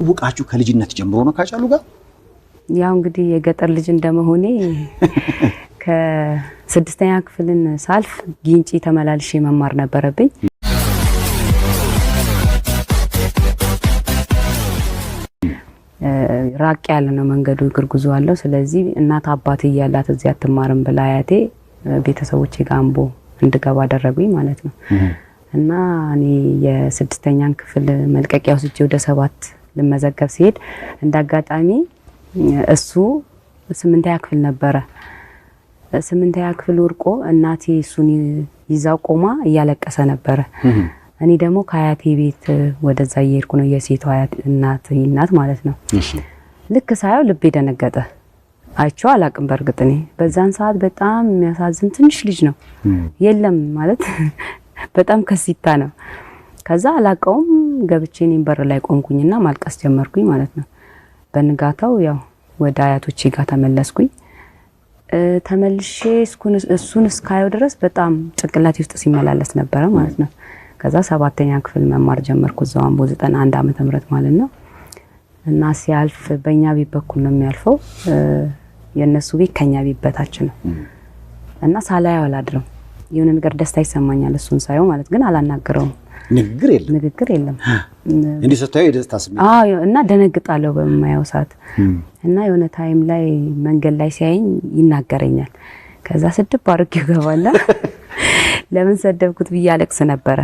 ውቃችሁ ከልጅነት ጀምሮ ነው ካቻሉ ጋር? ያው እንግዲህ የገጠር ልጅ እንደመሆኔ ከ6ኛ ክፍልን ሳልፍ ጊንጪ ተመላልሼ መማር ነበረብኝ። ራቅ ያለ ነው መንገዱ፣ እግር ጉዞ አለው። ስለዚህ እናት አባት እያላት እዚህ አትማርም ብላ አያቴ ቤተሰቦቼ ጋር አምቦ እንድገባ አደረጉኝ ማለት ነው። እና እኔ የ6ኛን ክፍል መልቀቂያ ወስጄ ወደ 7 ልመዘገብ ሲሄድ እንዳጋጣሚ እሱ 8ኛ ክፍል ነበረ። 8ኛ ክፍል ወርቆ እናቴ እሱን ይዛው ቆማ እያለቀሰ ነበረ። እኔ ደግሞ ከአያቴ ቤት ወደዛ እየሄድኩ ነው፣ የሴቷ እናት ማለት ነው። ልክ ሳየው ልቤ ደነገጠ። አይቼው አላቅም። በርግጥ እኔ በዛን ሰዓት በጣም የሚያሳዝን ትንሽ ልጅ ነው፣ የለም ማለት በጣም ከሲታ ነው። ከዛ አላቀውም ገብቼ እኔም በር ላይ ቆምኩኝና ማልቀስ ጀመርኩኝ ማለት ነው። በንጋታው ያው ወደ አያቶቼ ጋር ተመለስኩኝ። ተመልሼ እሱን እስካየው ድረስ በጣም ጭንቅላቴ ውስጥ ሲመላለስ ነበረ ማለት ነው። ከዛ 7ኛ ክፍል መማር ጀመርኩ እዛው አምቦ 91 ዓመተ ምህረት ማለት ነው። እና ሲያልፍ በእኛ ቤት በኩል ነው የሚያልፈው፣ የነሱ ቤት ከኛ ቤት በታች ነው። እና ሳላየው አላድርም። የሆነ ነገር ደስታ ይሰማኛል እሱን ሳየው ማለት ግን አላናገረውም። ንግግር የለም እንዴ ሰታዩ የደስታ ስሜት። እና ደነግጣለሁ በማየው ሰዓት። እና የሆነ ታይም ላይ መንገድ ላይ ሲያየኝ ይናገረኛል። ከዛ ስድብ አድርጌው ገባላ። ለምን ሰደብኩት ብዬ አለቅስ ነበረ።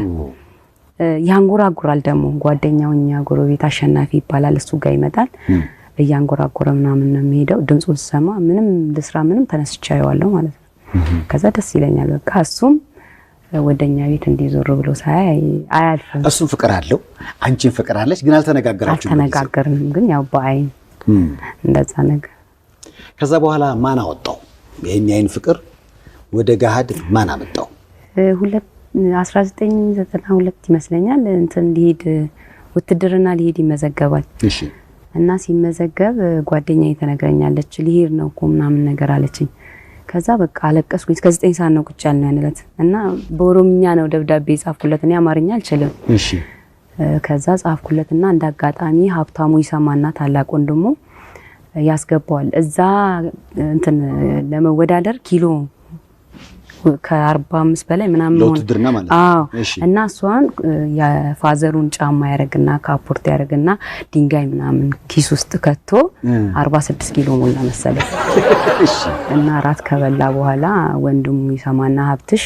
ያንጎራጉራል ደግሞ ጓደኛውኛ ጎረቤት አሸናፊ ይባላል፣ እሱ ጋር ይመጣል። እያንጎራጎረ ምናምን ነው የሚሄደው። ድምጹን ሰማ ምንም ልስራ ምንም ተነስቻ ያዋለው ማለት ነው። ከዛ ደስ ይለኛል በቃ። እሱም ወደኛ ቤት እንዲዞር ብሎ ሳይ አያልፍም። እሱም ፍቅር አለው፣ አንቺም ፍቅር አለሽ፣ ግን አልተነጋገርንም። ግን ያው በአይን እንደዛ ነገር። ከዛ በኋላ ማን አወጣው ይሄን አይን ፍቅር ወደ ጋሃድ? ማን አመጣው? 1992 ይመስለኛል እንትን ሊሄድ ውትድርና ሊሄድ ይመዘገባል። እሺ። እና ሲመዘገብ ጓደኛዬ ተነግረኛለች፣ ሊሄድ ነው እኮ ምናምን ነገር አለችኝ። ከዛ በቃ አለቀስኩኝ። እስከ 9 ሰዓት ነው ቁጭ ያልነው ያንለት። እና በኦሮምኛ ነው ደብዳቤ ጻፍኩለት፣ እኔ አማርኛ አልችልም። እሺ። ከዛ ጻፍኩለትና እንዳጋጣሚ ሀብታሙ ይሰማና ታላቅ ወንድሙ ያስገባዋል እዛ እንትን ለመወዳደር ኪሎ ከ45 በላይ ምናምን ነው ለውትድርና ማለት ነው። እና እሷን የፋዘሩን ጫማ ያረግና ካፖርት ያረግና ድንጋይ ምናምን ኪስ ውስጥ ከቶ 46 ኪሎ ሞላ መሰለኝ። እሺ። እና ራት ከበላ በኋላ ወንድሙ ይሰማና ሀብትሽ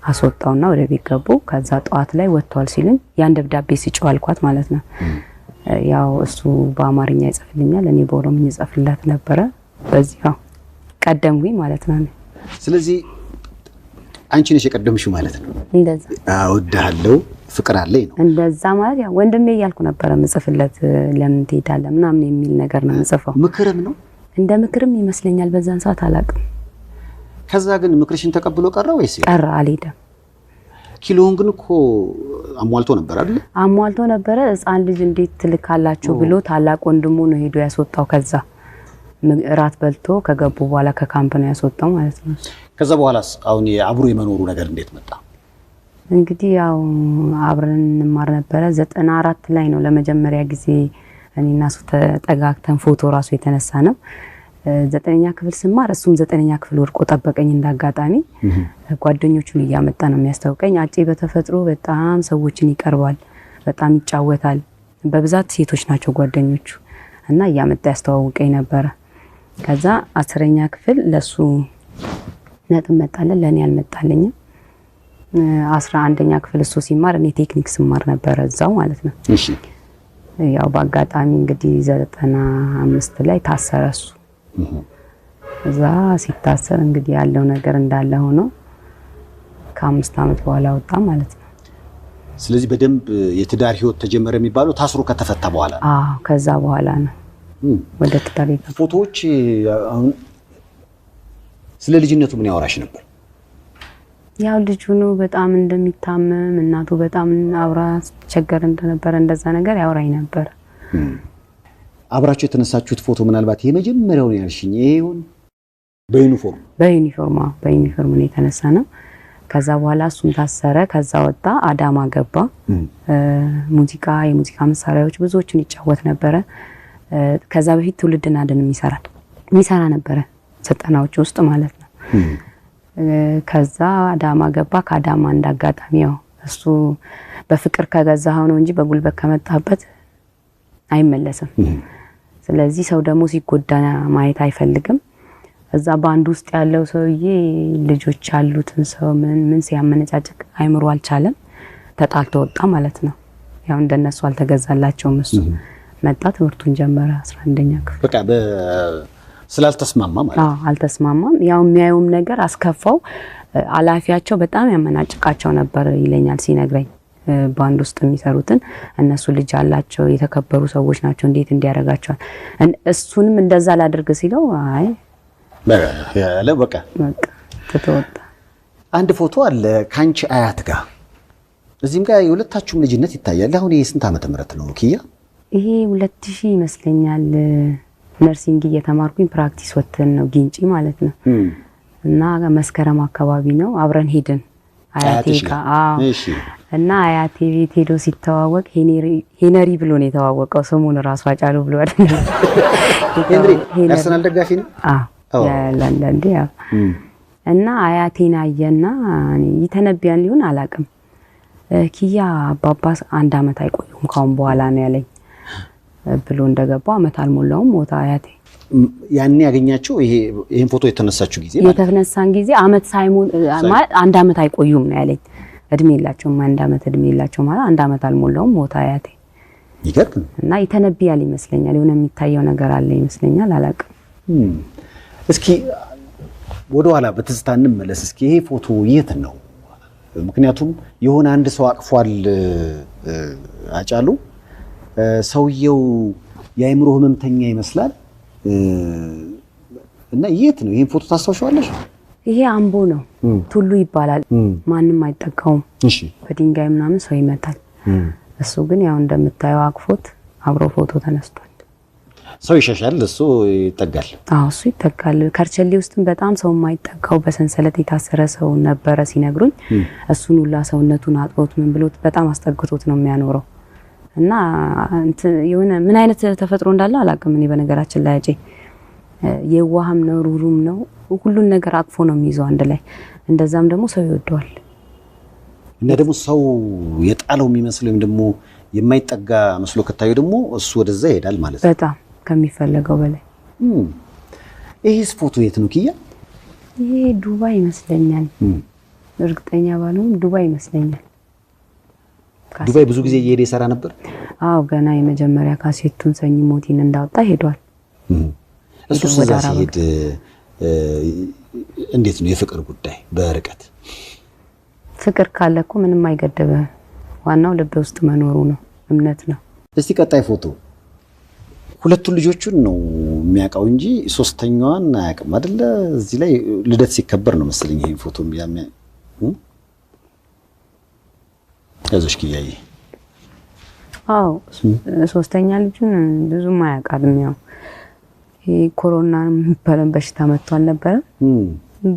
አስወጣውና ወደ ቤት ገቡ። ከዛ ጧት ላይ ወጥቷል ሲሉኝ ያን ደብዳቤ ሲጮህ አልኳት ማለት ነው። ያው እሱ በአማርኛ ይጽፍልኛል፣ እኔ በኦሮምኛ ጽፍላት ነበረ። በዚያው ቀደምኩኝ ማለት ነው። ስለዚህ አንቺ ነሽ የቀደምሽው ማለት ነው። እንደዛ አወዳለው ፍቅር አለኝ ነው እንደዛ ማለት ያው ወንድሜ እያልኩ ነበር ምጽፍለት። ለምን ትሄዳለህ ምናምን የሚል ነገር ነው ምጽፈው። ምክርም ነው እንደ ምክርም ይመስለኛል በዛን ሰዓት አላቅም። ከዛ ግን ምክርሽን ተቀብሎ ቀረ ወይስ? ቀረ፣ አልሄደም። ኪሎን ግን እኮ አሟልቶ ነበር አይደል? አሟልቶ ነበር። ሕፃን ልጅ እንዴት ትልካላችሁ ብሎ ታላቅ ወንድሙ ነው ሄዶ ያስወጣው። ከዛ ራት በልቶ ከገቡ በኋላ ከካምፕ ነው ያስወጣው ማለት ነው። ከዛ በኋላስ አሁን የአብሮ የመኖሩ ነገር እንዴት መጣ? እንግዲህ ያው አብረን እንማር ነበር። 94 ላይ ነው ለመጀመሪያ ጊዜ እኔና እሱ ተጠጋግተን ፎቶ ራሱ የተነሳ ነው። 9ኛ ክፍል ስማር እሱም 9ኛ ክፍል ወርቆ ጠበቀኝ እንዳጋጣሚ። ጓደኞቹን እያመጣ ነው የሚያስተውቀኝ። አጬ በተፈጥሮ በጣም ሰዎችን ይቀርባል፣ በጣም ይጫወታል። በብዛት ሴቶች ናቸው ጓደኞቹ እና እያመጣ ያስተዋውቀኝ ነበር። ከዛ 10ኛ ክፍል ለሱ ነጥብ መጣለን፣ ለኔ አልመጣልኝም። 11ኛ ክፍል እሱ ሲማር እኔ ቴክኒክ ስማር ነበር እዛው ማለት ነው። እሺ። ያው በአጋጣሚ እንግዲህ 95 ላይ ታሰረ እሱ። እዛ ሲታሰር እንግዲህ ያለው ነገር እንዳለ ሆኖ ከ5 ዓመት በኋላ ወጣ ማለት ነው። ስለዚህ በደንብ የትዳር ህይወት ተጀመረ የሚባለው ታስሮ ከተፈታ በኋላ ነው? አዎ፣ ከዛ በኋላ ነው ወደ ትዳር የገባው። ፎቶዎች አሁን ስለ ልጅነቱ ምን ያወራሽ ነበር? ያው ልጁ ነው በጣም እንደሚታመም እናቱ በጣም አብራ ቸገር እንደነበረ እንደዛ ነገር ያወራኝ ነበር። አብራችሁ የተነሳችሁት ፎቶ ምናልባት የመጀመሪያው ነው ያልሽኝ ይሄውን በዩኒፎርም ነው የተነሳ ነው። ከዛ በኋላ እሱም ታሰረ። ከዛ ወጣ አዳማ ገባ። የሙዚቃ መሳሪያዎች ብዙዎችን ይጫወት ነበረ። ከዛ በፊት ትውልድን አድን የሚሰራ ነበረ ዘጠናዎች ውስጥ ማለት ነው። ከዛ አዳማ ገባ። ከአዳማ እንዳጋጣሚ ያው እሱ በፍቅር ከገዛው ነው እንጂ በጉልበት ከመጣበት አይመለስም። ስለዚህ ሰው ደግሞ ሲጎዳ ማየት አይፈልግም። እዛ ባንድ ውስጥ ያለው ሰውዬ ልጆች ያሉትን ሰው ምን ሲያመነጫጭቅ አይምሮ አልቻለም። ተጣልቶ ወጣ ማለት ነው። ያው እንደነሱ አልተገዛላቸውም። እሱ መጣ ትምህርቱን ጀመረ 11ኛ ክፍል። በቃ ስላልተስማማ ማለት አልተስማማም። ያው የሚያዩም ነገር አስከፋው። አላፊያቸው በጣም ያመናጭቃቸው ነበር ይለኛል ሲነግረኝ። ባንድ ውስጥ የሚሰሩትን እነሱ ልጅ አላቸው የተከበሩ ሰዎች ናቸው እንዴት እንዲያረጋቸዋል። እሱንም እንደዛ ላድርግ ሲለው አይ በቃ ተተወጣ። አንድ ፎቶ አለ ካንቺ አያት ጋር እዚህም ጋር የሁለታችሁም ልጅነት ይታያል። አሁን ይሄ ስንት ዓመተ ምህረት ነው ኪያ? ይሄ 2000 ይመስለኛል። ነርሲንግ እየተማርኩኝ ፕራክቲስ ወተን ነው ጊንጪ ማለት ነው። እና መስከረም አካባቢ ነው አብረን ሄድን አያቴ ጋር። እሺ። እና አያቴ ቤት ሄዶ ሲተዋወቅ ሄነሪ ብሎ ነው የተዋወቀው። ስሙን ራሱ ሃቻሉ ብሎ አይደል? ሄነሪ አርሰናል ደጋፊ ነው። ለንደን ያው እና አያቴን አየና ይተነብያን ሊሆን አላቅም። ኪያ አባባስ 1 አመት አይቆዩም ካሁን በኋላ ነው ያለኝ ብሎ እንደገባው አመት አልሞላውም ሞታ አያቴ። ያኔ ያገኛቸው ይሄን ፎቶ የተነሳችሁ ጊዜ የተነሳን ጊዜ አመት ሳይሞን ማለት 1 አመት አይቆዩም ነው ያለኝ። እድሜ የላቸውም 1 አመት እድሜ የላቸው ማለት 1 አመት አልሞላውም ሞታ አያቴ። ይገርም እና ይተነብያል ይመስለኛል። የሆነ የሚታየው ነገር አለ ይመስለኛል አላቅም። እስኪ ወደ ኋላ በትዝታ እንመለስ። እስኪ ይሄ ፎቶ የት ነው? ምክንያቱም የሆነ አንድ ሰው አቅፏል ሃቻሉ። ሰውየው የአይምሮ ህመምተኛ ይመስላል እና የት ነው? ይሄን ፎቶ ታስታውሻለሽ? ይሄ አምቦ ነው ቱሉ ይባላል። ማንም አይጠቃውም። እሺ። በድንጋይ ምናምን ሰው ይመታል። እሱ ግን ያው እንደምታየው አቅፎት አብሮ ፎቶ ተነስቷል። ሰው ይሸሻል፣ እሱ ይጠጋል። እሱ ይጠጋል። ከርቸሌ ውስጥም በጣም ሰው የማይጠጋው በሰንሰለት የታሰረ ሰው ነበረ ሲነግሩኝ። እሱን ሁላ ሰውነቱን አጥቦት ምን ብሎት በጣም አስጠግቶት ነው የሚያኖረው። እና የሆነ ምን አይነት ተፈጥሮ እንዳለ አላቅም። እኔ በነገራችን ላይ የዋህም ነው ሩሩም ነው። ሁሉን ነገር አቅፎ ነው የሚይዘው አንድ ላይ። እንደዛም ደግሞ ሰው ይወደዋል። እና ደግሞ ሰው የጣለው የሚመስል ወይም ደግሞ የማይጠጋ መስሎ ከታየው ደግሞ እሱ ወደዛ ይሄዳል ማለት ነው። በጣም ከሚፈልገው በላይ። ይሄስ ፎቶ የት ነው ኪያ? ይሄ ዱባይ ይመስለኛል። እርግጠኛ ባልሆንም ዱባይ ይመስለኛል። ዱባይ ብዙ ጊዜ እየሄደ ይሰራ ነበር። ገና የመጀመሪያ ካሴቱን ሰኝ ሞቲን እንዳወጣ ሄዷል። እሱ ስለዛ ሲሄድ እንዴት ነው የፍቅር ጉዳይ? በርቀት ፍቅር ካለ እኮ ምንም አይገደብም። ዋናው ልብ ውስጥ መኖሩ ነው፣ እምነት ነው። እስቲ ቀጣይ ፎቶ ሁለቱን ልጆቹን ነው የሚያውቀው እንጂ ሶስተኛዋን አያውቅም አይደለ? እዚህ ላይ ልደት ሲከበር ነው መሰለኝ ይሄን ፎቶ የሚያመ ያዘሽ ኪያዬ። ሶስተኛ ልጁን ብዙም አያውቃትም። ያው ይሄ ኮሮና የሚባለው በሽታ መጥቷል ነበር።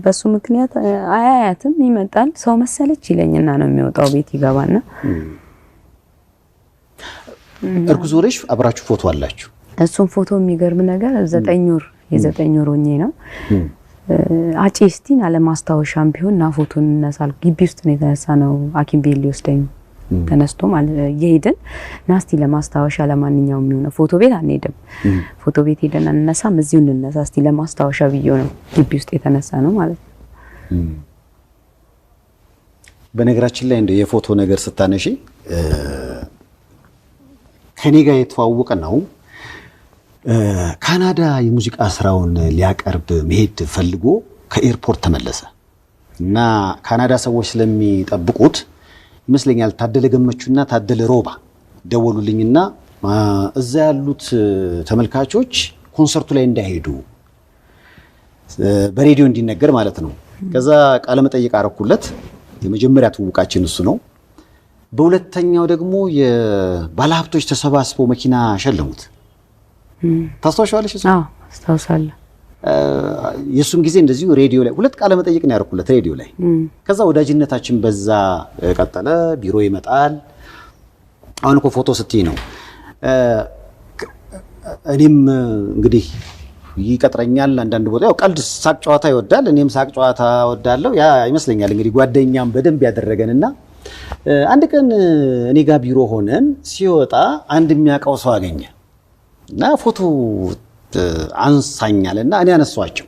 በሱ ምክንያት አያያትም። ይመጣል ሰው መሰለች ይለኝና ነው የሚወጣው። ቤት ይገባና እርጉዝ ወርሽ አብራችሁ ፎቶ አላችሁ? እሱን ፎቶ የሚገርም ነገር 9 ወር የ9 ወር ሆኜ ነው አጪ እስቲን አለማስታወሻም ቢሆን ና ፎቶ እንነሳል። ግቢ ውስጥ ነው የተነሳ ነው። ሐኪም ቤት ሊወስደኝ ተነስቶ ማለት ይሄድን ናስቲ ለማስታወሻ ለማንኛውም የሚሆነ ፎቶ ቤት አንሄድም። ፎቶ ቤት ሄደን እንነሳም እዚሁ እንነሳ እስቲ ለማስታወሻ ብዬ ነው ግቢ ውስጥ የተነሳ ነው ማለት ነው። በነገራችን ላይ እንደው የፎቶ ነገር ስታነሺ ከኔ ጋር የተዋወቀ ነው። ካናዳ የሙዚቃ ስራውን ሊያቀርብ መሄድ ፈልጎ ከኤርፖርት ተመለሰ እና ካናዳ ሰዎች ስለሚጠብቁት ይመስለኛል ታደለ ገመቹና ታደለ ሮባ ደወሉልኝና እዛ ያሉት ተመልካቾች ኮንሰርቱ ላይ እንዳይሄዱ በሬዲዮ እንዲነገር ማለት ነው። ከዛ ቃለ መጠይቅ አረኩለት። የመጀመሪያ ትውውቃችን እሱ ነው። በሁለተኛው ደግሞ የባለሀብቶች ተሰባስበው መኪና ሸለሙት። ታስታውሻለሽ? አስታውሳለሁ። የሱን ጊዜ እንደዚሁ ሬዲዮ ላይ ሁለት ቃለ መጠይቅ ነው ያርኩለት ሬዲዮ ላይ ከዛ ወዳጅነታችን በዛ ቀጠለ ቢሮ ይመጣል አሁን እኮ ፎቶ ስትይ ነው እኔም እንግዲህ ይቀጥረኛል አንዳንድ ቦታ ያው ቀልድ ሳቅ ጨዋታ ይወዳል እኔም ሳቅ ጨዋታ ወዳለው ያ ይመስለኛል እንግዲህ ጓደኛም በደንብ ያደረገንና አንድ ቀን እኔ ጋር ቢሮ ሆነን ሲወጣ አንድ የሚያውቀው ሰው አገኘ እና ፎቶ አንሳኛልና እኔ አነሳዋቸው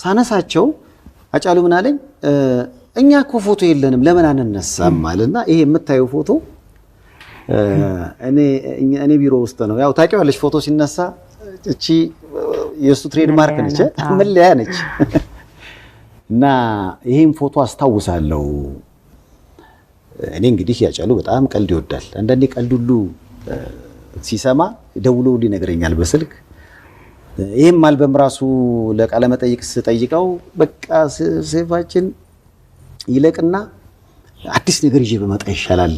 ሳነሳቸው አጫሉ ምን አለኝ እኛ እኮ ፎቶ የለንም ለምን አንነሳም አለና ይሄ የምታየው ፎቶ እኔ ቢሮ ውስጥ ነው ያው ታውቂዋለሽ ፎቶ ሲነሳ እቺ የሱ ትሬድ ማርክ ነች መለያ ነች እና ይሄን ፎቶ አስታውሳለሁ እኔ እንግዲህ ያጫሉ በጣም ቀልድ ይወዳል አንዳንዴ ቀልድ ሁሉ ሲሰማ ደውሎ ሊነግረኛል በስልክ ይሄም አልበም ራሱ ለቃለ መጠይቅ ስጠይቀው በቃ ሴፋችን ይለቅና አዲስ ነገር ይዤ በመጣ ይሻላል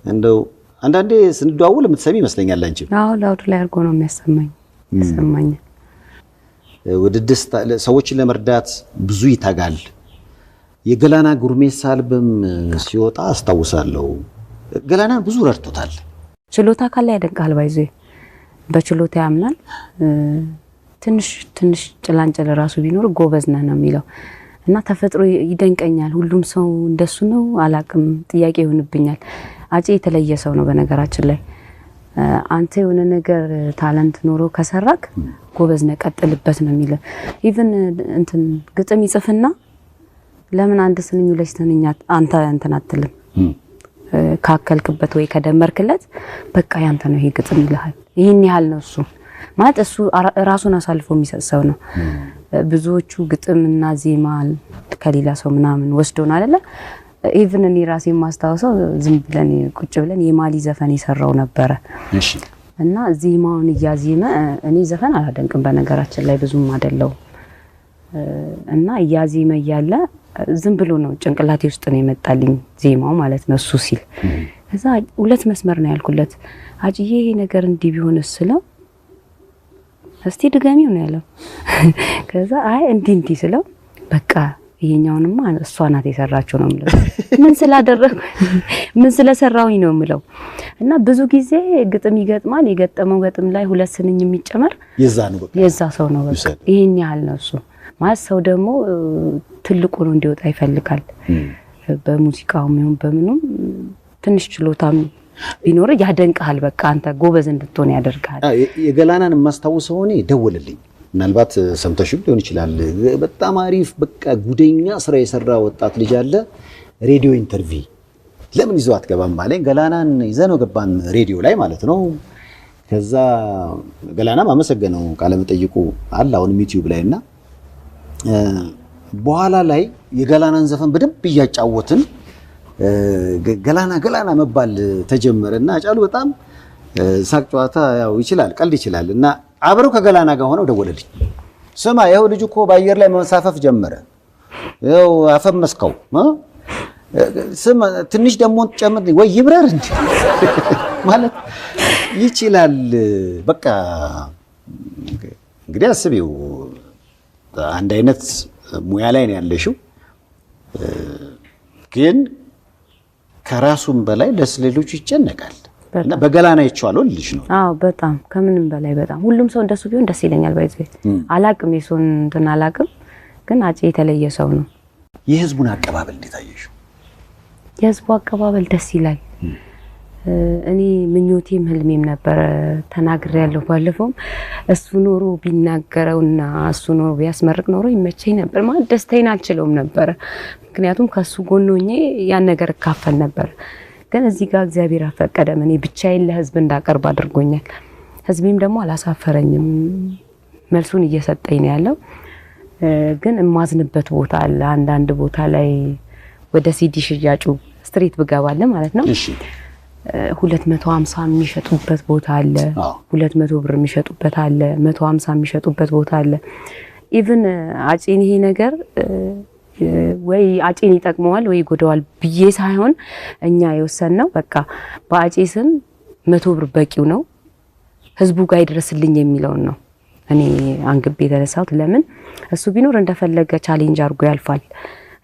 እንደው አንዳንዴ ስንደዋውል የምትሰሚ ይመስለኛል አንቺ አዎ ላውድ ላይ አርጎ ነው የሚያሰማኝ ወደደስ ሰዎችን ለመርዳት ብዙ ይታጋል የገላና ጉርሜሳ አልበም ሲወጣ አስታውሳለሁ ገላና ብዙ ረድቶታል ችሎታ ካለ ያደንቃል ባይዞ በችሎታ ያምናል ትንሽ ጭላንጭል ራሱ ቢኖር ጎበዝ ነህ ነው የሚለው እና ተፈጥሮ ይደንቀኛል ሁሉም ሰው እንደሱ ነው አላቅም ጥያቄ ይሆንብኛል አጪ የተለየ ሰው ነው በነገራችን ላይ አንተ የሆነ ነገር ታለንት ኖሮ ከሰራክ ጎበዝ ነህ ቀጥልበት ነው የሚለው ኢቭን እንትን ግጥም ይጽፍና ለምን አንድ ስንኝ ሁለት ስንኝ አንተ እንትን አትልም ካከልክበት ወይ ከደመርክለት በቃ ያንተ ነው ይሄ ግጥም ይልሃል ይሄን ያህል ነው እሱ ማለት እሱ ራሱን አሳልፎ የሚሰጥ ሰው ነው ብዙዎቹ ግጥምና ዜማ ከሌላ ሰው ምናምን ወስዶን አይደለ ኢቭን እኔ ራሴ ማስተዋወሰው ዝም ብለን ቁጭ ብለን የማሊ ዘፈን ይሰራው ነበር እሺ እና ዜማውን ያዜመ እኔ ዘፈን አላደንቅም በነገራችን ላይ ብዙም አይደለው እና ያዜመ ያለ ዝም ብሎ ነው ጭንቅላቴ ውስጥ ነው የመጣልኝ ዜማው ማለት ነው እሱ ሲል ከዛ ሁለት መስመር ነው ያልኩለት አጂዬ ይሄ ነገር እንዲ ቢሆንስ ስለው እስቲ ድጋሚው ነው ያለው ከዛ አይ እንዲ ስለው በቃ ይሄኛውንማ እሷ ናት የሰራችው ነው የምለው ምን ስላደረኩ ምን ስለሰራውኝ ነው የምለው እና ብዙ ጊዜ ግጥም ይገጥማል የገጠመው ግጥም ላይ ሁለት ስንኝ የሚጨመር የዛ ሰው ነው በቃ ይሄን ያህል ነው እሱ ማለት ሰው ደግሞ ትልቁ ነው እንዲወጣ ይፈልጋል በሙዚቃውም ይሁን በምኑም ትንሽ ችሎታም ቢኖር ያደንቃል በቃ አንተ ጎበዝ እንድትሆን ያደርጋል የገላናን ማስተዋወሰው እኔ ደወለልኝ ምናልባት ሰምተሽም ሊሆን ይችላል በጣም አሪፍ በቃ ጉደኛ ስራ የሰራ ወጣት ልጅ አለ ሬዲዮ ኢንተርቪው ለምን ይዘው አትገባም ባለኝ ገላናን ይዘነው ገባን ሬዲዮ ላይ ማለት ነው ከዛ ገላናም አመሰገነው ቃለ መጠይቁ አለ አሁን ዩቲዩብ ላይና በኋላ ላይ የገላናን ዘፈን በደንብ ያጫወትን ገላና መባል ተጀመረና አጫሉ በጣም ሳቅ ጨዋታ ያው ይችላል ቀልድ ይችላል እና አብረው ከገላና ጋር ሆነው ደወለልኝ ስማ ይሄው ልጅ እኮ በአየር ላይ መንሳፈፍ ጀመረ ይሄው አፈመስከው ስማ ትንሽ ደሞ ጨምር ወይ ይብረር እንዴ ማለት ይችላል በቃ እንግዲህ አስቢው አንድ አይነት ሙያ ላይ ነው ያለሽው ግን ከራሱም በላይ ለስሌሎች ይጨነቃል እና በገላና ይቻላል ልጅ ነው አዎ በጣም ከምንም በላይ በጣም ሁሉም ሰው እንደሱ ቢሆን ደስ ይለኛል ባይዘ አላቅም የሱን እንትን አላቅም ግን አጪ የተለየ ሰው ነው የህዝቡን አቀባበል እንዴት አየሽው የህዝቡ አቀባበል ደስ ይላል እኔ ምኞቴም ህልሜም ነበር ተናግሬያለሁ ባለፈው እሱ ኖሮ ቢናገረውና እሱ ኖሮ ቢያስመርቅ ኖሮ ይመቸኝ ነበር ማለት ደስታዬን አልችለውም ነበር ምክንያቱም ከሱ ጎን ሆኜ ያን ነገር ካፈል ነበር ግን እዚህ ጋር እግዚአብሔር አፈቀደም እኔ ብቻዬን ለህዝብ እንዳቀርብ አድርጎኛል ህዝቤም ደግሞ አላሳፈረኝም መልሱን እየሰጠኝ ነው ያለው ግን እማዝንበት ቦታ አለ አንዳንድ ቦታ ላይ ወደ ሲዲ ሽያጩ ስትሪት ብገባለ ማለት ነው እሺ 250 የሚሸጡበት ቦታ አለ 200 ብር የሚሸጡበት አለ 150 የሚሸጡበት ቦታ አለ ኢቭን አጪን ይሄ ነገር ወይ አጪን ይጠቅመዋል ወይ ጎደዋል ብዬ ሳይሆን እኛ የወሰነው በቃ በአጪ ስም 100 ብር በቂው ነው ህዝቡ ጋር ይድረስልኝ የሚለው ነው እኔ አንግቤ የተነሳሁት። ለምን እሱ ቢኖር እንደፈለገ ቻሌንጅ አድርጎ ያልፋል።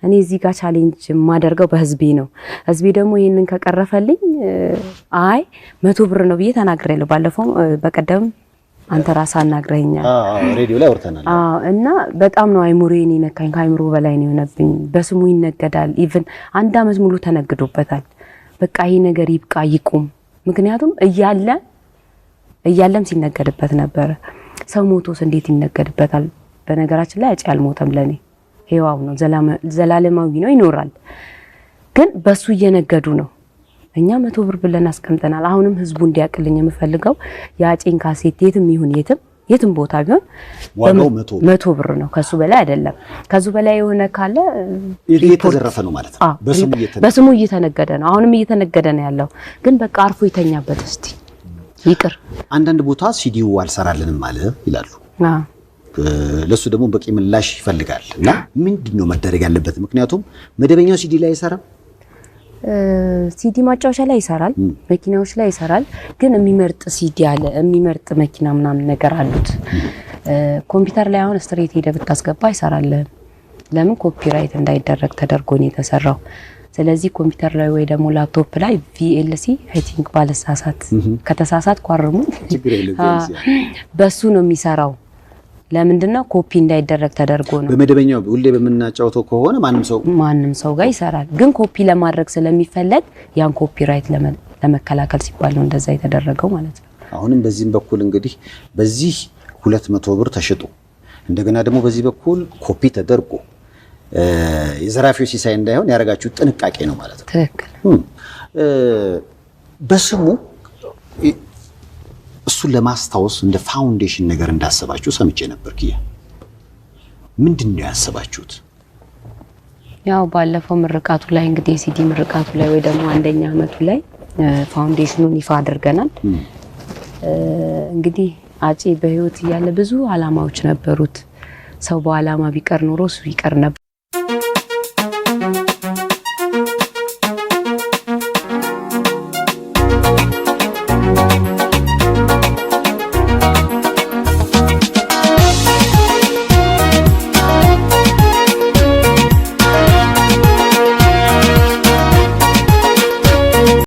እኔ እዚህ ጋር ቻሌንጅ ማደርገው በህዝቤ ነው። ህዝቤ ደግሞ ይሄንን ከቀረፈልኝ አይ 100 ብር ነው ብዬ ተናግሬያለሁ። ባለፈው በቀደም አንተ ራስህ አናግረኸኛል። ሬዲዮ ላይ ወርተናል። እና በጣም ነው አይሙሬን ይነካኝ። ከአይምሮ በላይ ነው የሆነብኝ። በስሙ ይነገዳል። ኢቭን 1 አመት ሙሉ ተነግዶበታል። በቃ ይሄ ነገር ይብቃ ይቁም። ምክንያቱም እያለም ሲነገድበት ነበር። ሰው ሞቶስ እንዴት ይነገድበታል? በነገራችን ላይ አጭ አልሞተም ለኔ ሄዋው ነው፣ ዘላለማዊ ነው፣ ይኖራል። ግን በሱ እየነገዱ ነው። እኛ 100 ብር ብለን አስቀምጠናል። አሁንም ህዝቡ እንዲያቅልኝ የምፈልገው የአጭን ካሴት የትም ቦታ ቢሆን ዋጋው 100 ብር ነው። ከሱ በላይ አይደለም። ከሱ በላይ የሆነ ካለ እየተዘረፈ ነው ማለት ነው። በስሙ እየተነገደ ነው። አሁንም እየተነገደ ነው ያለው። ግን በቃ አርፎ ይተኛበት እስቲ ይቅር። አንዳንድ ቦታ ሲዲው አልሰራልንም ማለት ይላሉ። ለሱ ደግሞ በቂ ምላሽ ይፈልጋል። እና ምንድነው መደረግ ያለበት? ምክንያቱም መደበኛው ሲዲ ላይ አይሰራም። ሲዲ ማጫወቻ ላይ ይሰራል፣ መኪናዎች ላይ ይሰራል። ግን የሚመርጥ ሲዲ አለ፣ የሚመርጥ መኪና ምናምን ነገር አሉት። ኮምፒውተር ላይ አሁን ስትሬት ሄደ ብታስገባ ይሰራል። ለምን ኮፒራይት እንዳይደረግ ተደርጎ ነው የተሰራው። ስለዚህ ኮምፒውተር ላይ ወይ ደግሞ ላፕቶፕ ላይ VLC አይ ቲንክ ባለሳሳት ከተሳሳት ቋርሙ በሱ ነው የሚሰራው። ለምንድነው ኮፒ እንዳይደረግ ተደርጎ ነው። በመደበኛው ሁሌ በመናጫውተው ከሆነ ማንም ሰው ጋር ይሰራል። ግን ኮፒ ለማድረግ ስለሚፈለግ ያን ኮፒራይት ለመከላከል ሲባል ነው እንደዛ የተደረገው ማለት ነው። አሁንም በዚህም በኩል እንግዲህ በዚህ 200 ብር ተሽጦ እንደገና ደግሞ በዚህ በኩል ኮፒ ተደርጎ የዘራፊው ሲሳይ እንዳይሆን ያረጋችሁ ጥንቃቄ ነው ማለት ነው። ትክክል። በስሙ እሱን ለማስታወስ እንደ ፋውንዴሽን ነገር እንዳሰባችሁ ሰምቼ ነበር። ኪያ ምንድነው ያሰባችሁት? ያው ባለፈው ምርቃቱ ላይ እንግዲህ ሲዲ ምርቃቱ ላይ ወይ ደግሞ 1ኛ አመቱ ላይ ፋውንዴሽኑን ይፋ አድርገናል። እንግዲህ አጬ በህይወት እያለ ብዙ አላማዎች ነበሩት። ሰው በአላማ ቢቀር ኖሮ እሱ ይቀር ነበር።